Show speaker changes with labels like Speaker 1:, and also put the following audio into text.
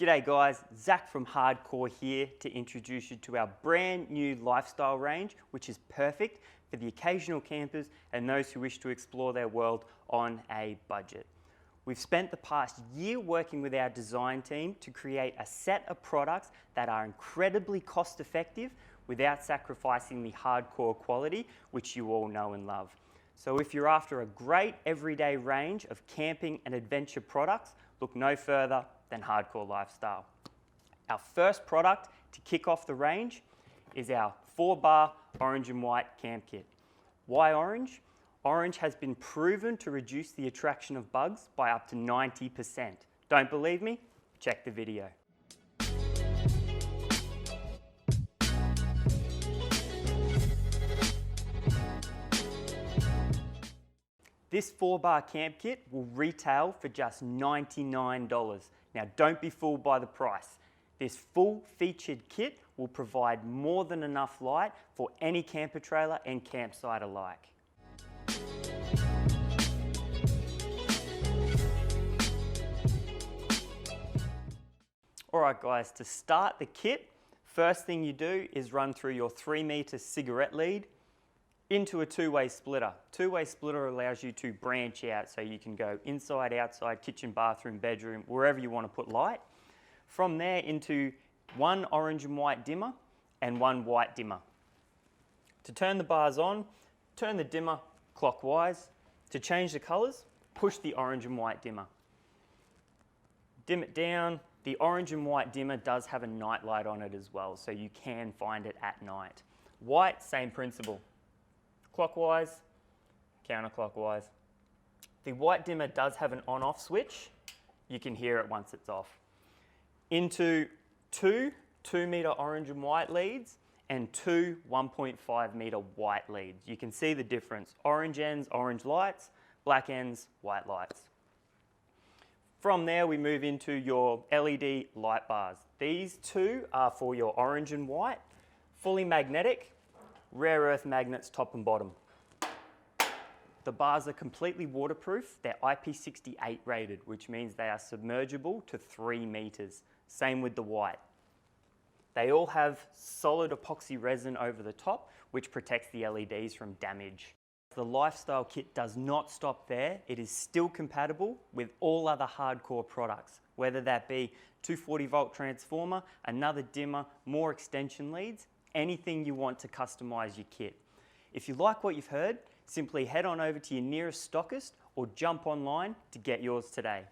Speaker 1: G'day guys, Zach from Hardkorr here to introduce you to our brand new lifestyle range, which is perfect for the occasional campers and those who wish to explore their world on a budget. We've spent the past year working with our design team to create a set of products that are incredibly cost effective without sacrificing the Hardkorr quality, which you all know and love. So if you're after a great everyday range of camping and adventure products, look no further than Hardkorr Lifestyle. Our first product to kick off the range is our 4-bar orange and white camp kit. Why orange? Orange has been proven to reduce the attraction of bugs by up to 90%. Don't believe me? Check the video. This 4-bar camp kit will retail for just $99. Now don't be fooled by the price. This full featured kit will provide more than enough light for any camper trailer and campsite alike. Alright guys, to start the kit, first thing you do is run through your 3-meter cigarette lead into a two-way splitter. Two-way splitter allows you to branch out so you can go inside, outside, kitchen, bathroom, bedroom, wherever you want to put light. From there into one orange and white dimmer and one white dimmer. To turn the bars on, turn the dimmer clockwise. To change the colours, push the orange and white dimmer. Dim it down. The orange and white dimmer does have a night light on it as well, so you can find it at night. White, same principle. Clockwise, counterclockwise. The white dimmer does have an on-off switch. You can hear it once it's off. Into two 2-meter orange and white leads and two 1.5 meter white leads. You can see the difference. Orange ends, orange lights, black ends, white lights. From there, we move into your LED light bars. These two are for your orange and white, fully magnetic, rare earth magnets top and bottom. The bars are completely waterproof. They're IP68 rated, which means they are submergible to 3 meters. Same with the white. They all have solid epoxy resin over the top, which protects the LEDs from damage. The lifestyle kit does not stop there. It is still compatible with all other Hardkorr products, whether that be 240 volt transformer, another dimmer, more extension leads, anything you want to customize your kit. If you like what you've heard, simply head on over to your nearest stockist or jump online to get yours today.